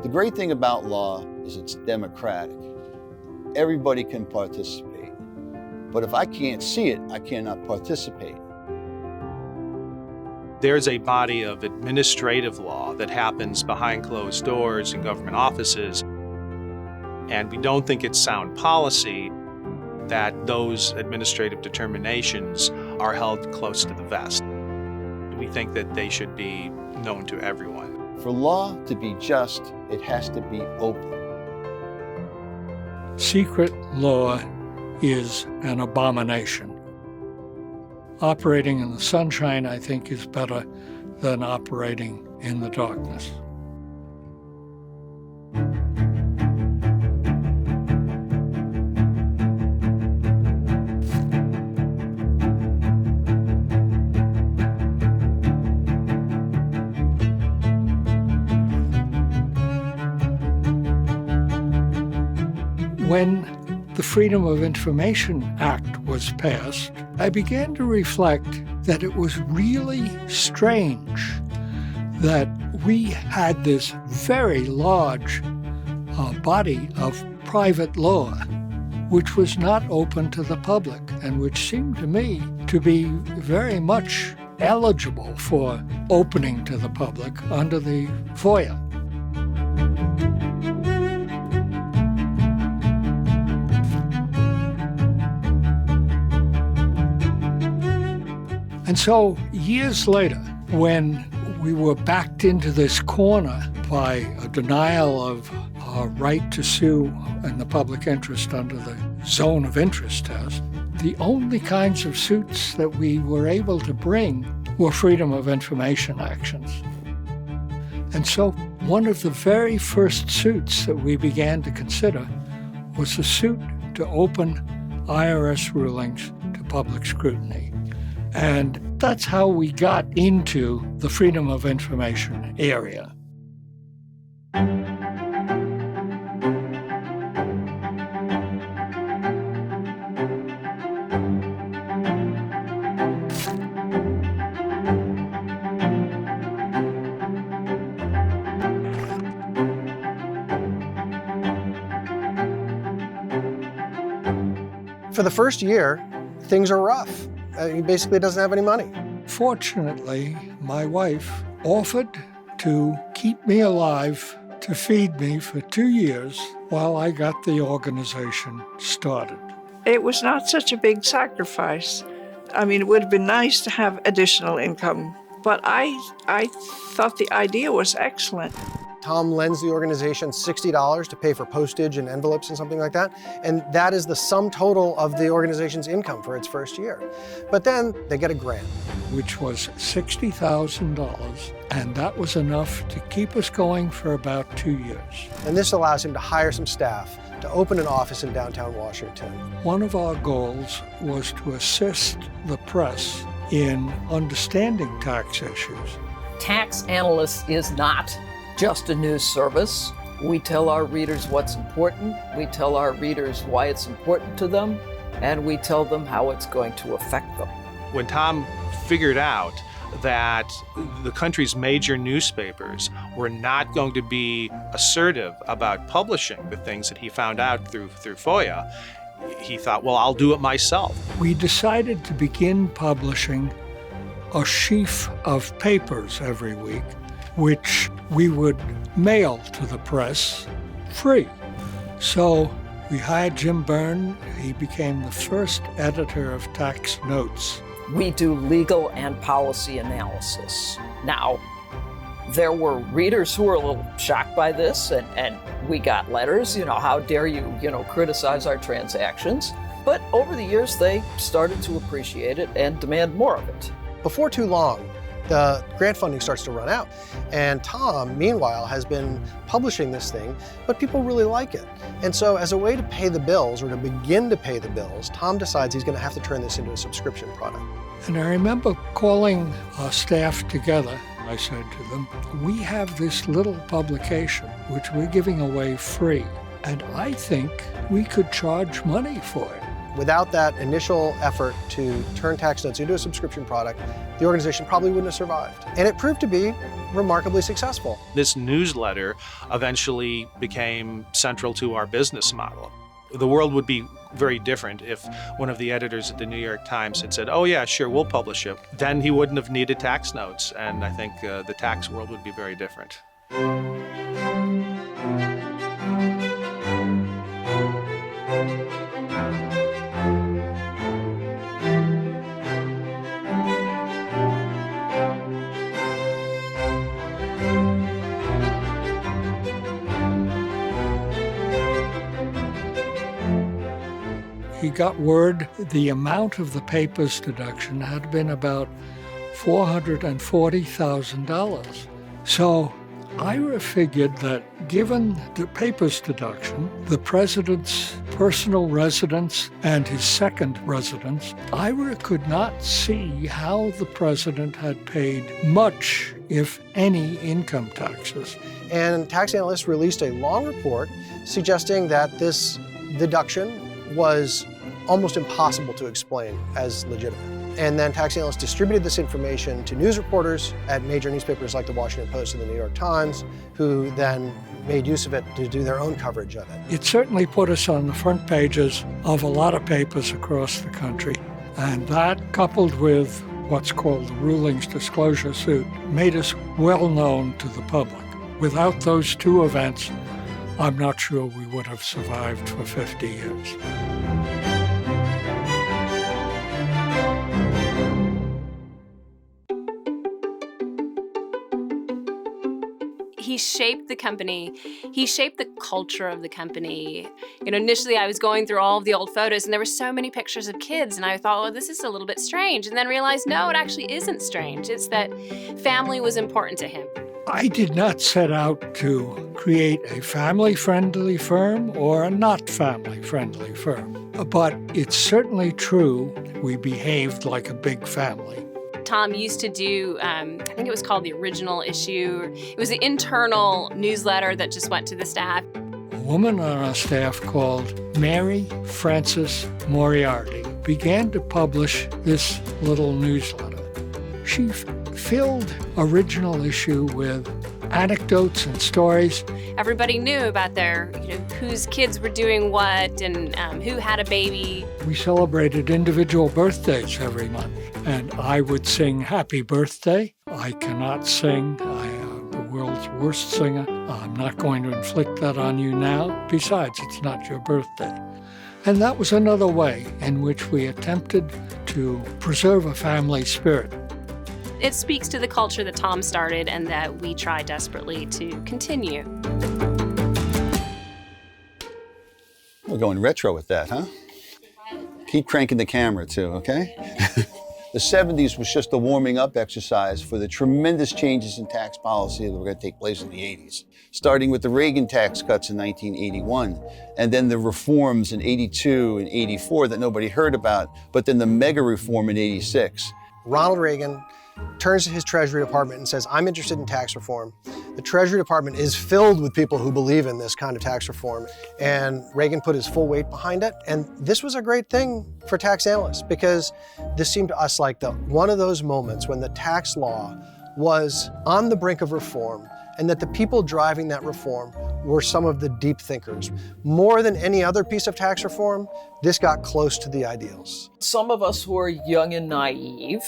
The great thing about law is it's democratic. Everybody can participate. But if I can't see it, I cannot participate. There's a body of administrative law that happens behind closed doors in government offices, and we don't think it's sound policy that those administrative determinations are held close to the vest. We think that they should be known to everyone. For law to be just, it has to be open. Secret law is an abomination. Operating in the sunshine, I think, is better than operating in the darkness. When the Freedom of Information Act was passed, I began to reflect that it was really strange that we had this very large body of private law which was not open to the public and which seemed to me to be very much eligible for opening to the public under the FOIA. And so years later, when we were backed into this corner by a denial of our right to sue in the public interest under the zone of interest test, the only kinds of suits that we were able to bring were Freedom of Information actions. And so one of the very first suits that we began to consider was a suit to open IRS rulings to public scrutiny. And that's how we got into the Freedom of Information area. For the first year, things are rough. He basically doesn't have any money. Fortunately, my wife offered to keep me alive, to feed me for 2 years while I got the organization started. It was not such a big sacrifice. I mean, it would have been nice to have additional income, but I thought the idea was excellent. Tom lends the organization $60 to pay for postage and envelopes and something like that, and that is the sum total of the organization's income for its first year. But then they get a grant. Which was $60,000, and that was enough to keep us going for about 2 years. And this allows him to hire some staff to open an office in downtown Washington. One of our goals was to assist the press in understanding tax issues. Tax Analysts is not just a news service. We tell our readers what's important, we tell our readers why it's important to them, and we tell them how it's going to affect them. When Tom figured out that the country's major newspapers were not going to be assertive about publishing the things that he found out through FOIA, he thought, well, I'll do it myself. We decided to begin publishing a sheaf of papers every week, which we would mail to the press free. So we hired Jim Byrne. He became the first editor of Tax Notes. We do legal and policy analysis. Now, there were readers who were a little shocked by this, and we got letters, how dare you, criticize our transactions. But over the years, they started to appreciate it and demand more of it. Before too long, the grant funding starts to run out. And Tom, meanwhile, has been publishing this thing, but people really like it. And so as a way to pay the bills, or to begin to pay the bills, Tom decides he's going to have to turn this into a subscription product. And I remember calling our staff together. I said to them, we have this little publication which we're giving away free, and I think we could charge money for it. Without that initial effort to turn Tax Notes into a subscription product, the organization probably wouldn't have survived. And it proved to be remarkably successful. This newsletter eventually became central to our business model. The world would be very different if one of the editors at the New York Times had said, "Oh yeah, sure, we'll publish it." Then he wouldn't have needed tax notes, and I think the tax world would be very different. He got word the amount of the paper's deduction had been about $440,000. So Ira figured that given the paper's deduction, the president's personal residence, and his second residence, Ira could not see how the president had paid much, if any, income taxes. And tax analysts released a long report suggesting that this deduction was almost impossible to explain as legitimate. And then tax analysts distributed this information to news reporters at major newspapers like the Washington Post and the New York Times, who then made use of it to do their own coverage of it. It certainly put us on the front pages of a lot of papers across the country. And that, coupled with what's called the rulings disclosure suit, made us well known to the public. Without those two events, I'm not sure we would have survived for 50 years. He shaped the company. He shaped the culture of the company. Initially I was going through all of the old photos and there were so many pictures of kids and I thought, well, this is a little bit strange. And then realized, no, it actually isn't strange. It's that family was important to him. I did not set out to create a family-friendly firm or a not family-friendly firm. But it's certainly true we behaved like a big family. Tom used to do, I think it was called the original issue. It was the internal newsletter that just went to the staff. A woman on our staff called Mary Frances Moriarty began to publish this little newsletter. She filled original issue with anecdotes and stories. Everybody knew about their, whose kids were doing what and who had a baby. We celebrated individual birthdays every month, and I would sing happy birthday. I cannot sing. I am the world's worst singer. I'm not going to inflict that on you now. Besides, it's not your birthday. And that was another way in which we attempted to preserve a family spirit. It speaks to the culture that Tom started and that we try desperately to continue. We're going retro with that, huh? Keep cranking the camera too, okay? The 70s was just a warming up exercise for the tremendous changes in tax policy that were going to take place in the 80s, starting with the Reagan tax cuts in 1981, and then the reforms in 82 and 84 that nobody heard about, but then the mega reform in 86. Ronald Reagan turns to his Treasury Department and says, I'm interested in tax reform. The Treasury Department is filled with people who believe in this kind of tax reform. And Reagan put his full weight behind it. And this was a great thing for tax analysts because this seemed to us like one of those moments when the tax law was on the brink of reform and that the people driving that reform were some of the deep thinkers. More than any other piece of tax reform, this got close to the ideals. Some of us who are young and naive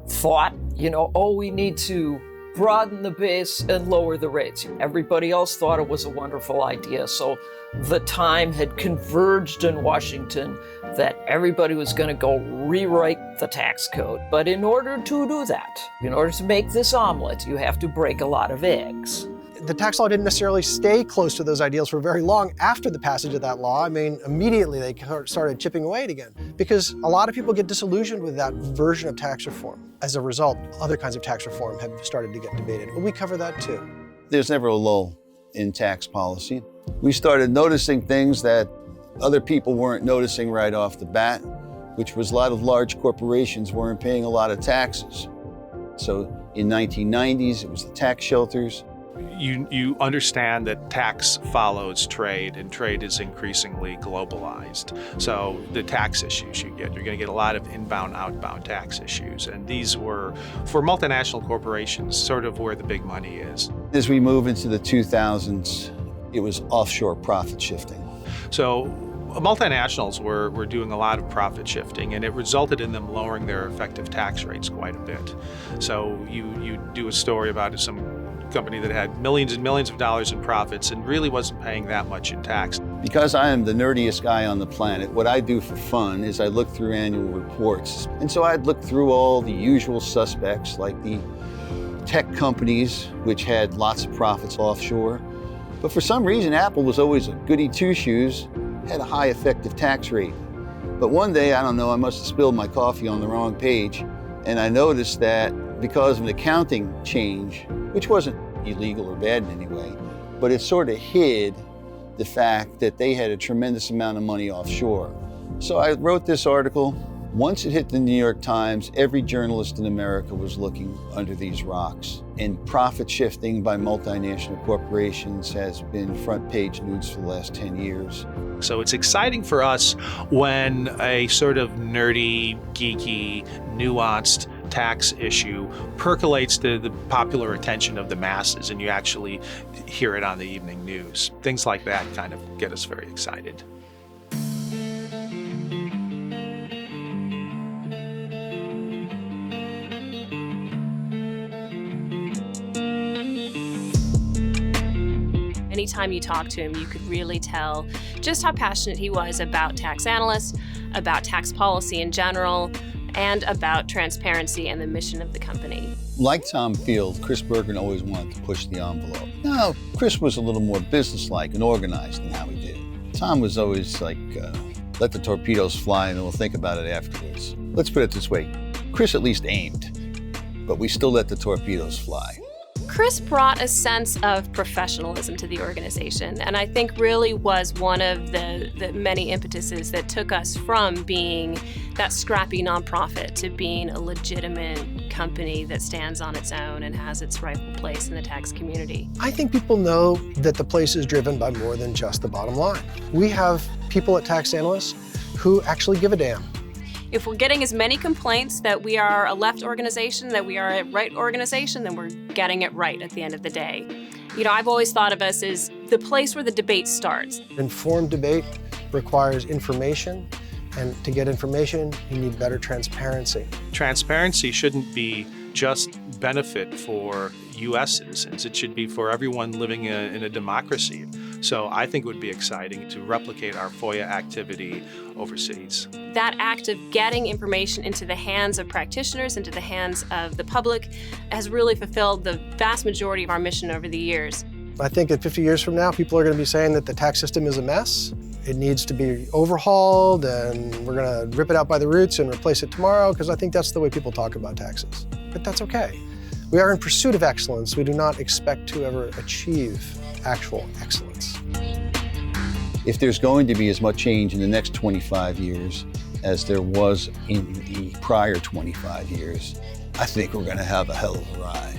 thought, we need to broaden the base and lower the rates. Everybody else thought it was a wonderful idea. So the time had converged in Washington that everybody was going to go rewrite the tax code. But in order to do that, in order to make this omelet, you have to break a lot of eggs. The tax law didn't necessarily stay close to those ideals for very long after the passage of that law. I mean, immediately they started chipping away at it again because a lot of people get disillusioned with that version of tax reform. As a result, other kinds of tax reform have started to get debated. Well, we cover that too. There's never a lull in tax policy. We started noticing things that other people weren't noticing right off the bat, which was a lot of large corporations weren't paying a lot of taxes. So in 1990s, it was the tax shelters. you understand that tax follows trade, and trade is increasingly globalized. So the tax issues you're going to get a lot of inbound, outbound tax issues. And these were, for multinational corporations, sort of where the big money is. As we move into the 2000s, it was offshore profit shifting. So multinationals were doing a lot of profit shifting, and it resulted in them lowering their effective tax rates quite a bit. So you do a story about some company that had millions and millions of dollars in profits and really wasn't paying that much in tax. Because I am the nerdiest guy on the planet, what I do for fun is I look through annual reports. And so I'd look through all the usual suspects, like the tech companies, which had lots of profits offshore. But for some reason, Apple was always a goody two-shoes, had a high effective tax rate. But one day, I don't know, I must have spilled my coffee on the wrong page, and I noticed that because of an accounting change, which wasn't illegal or bad in any way, but it sort of hid the fact that they had a tremendous amount of money offshore. So I wrote this article. Once it hit the New York Times, every journalist in America was looking under these rocks. And profit shifting by multinational corporations has been front page news for the last 10 years. So it's exciting for us when a sort of nerdy, geeky, nuanced tax issue percolates to the popular attention of the masses, and you actually hear it on the evening news. Things like that kind of get us very excited. Anytime you talk to him, you could really tell just how passionate he was about tax analysts, about tax policy in general, and about transparency and the mission of the company. Like Tom Field, Chris Bergen always wanted to push the envelope. No, Chris was a little more businesslike and organized in how he did it. Tom was always like, let the torpedoes fly and then we'll think about it afterwards. Let's put it this way, Chris at least aimed, but we still let the torpedoes fly. Chris brought a sense of professionalism to the organization, and I think really was one of the many impetuses that took us from being that scrappy nonprofit to being a legitimate company that stands on its own and has its rightful place in the tax community. I think people know that the place is driven by more than just the bottom line. We have people at Tax Analysts who actually give a damn. If we're getting as many complaints that we are a left organization, that we are a right organization, then we're getting it right at the end of the day. You know, I've always thought of us as the place where the debate starts. Informed debate requires information, and to get information, you need better transparency. Transparency shouldn't be just benefit for U.S. citizens. It should be for everyone living in a democracy. So I think it would be exciting to replicate our FOIA activity overseas. That act of getting information into the hands of practitioners, into the hands of the public, has really fulfilled the vast majority of our mission over the years. I think that 50 years from now, people are going to be saying that the tax system is a mess. It needs to be overhauled, and we're going to rip it out by the roots and replace it tomorrow, because I think that's the way people talk about taxes. But that's okay. We are in pursuit of excellence. We do not expect to ever achieve actual excellence. If there's going to be as much change in the next 25 years as there was in the prior 25 years, I think we're going to have a hell of a ride.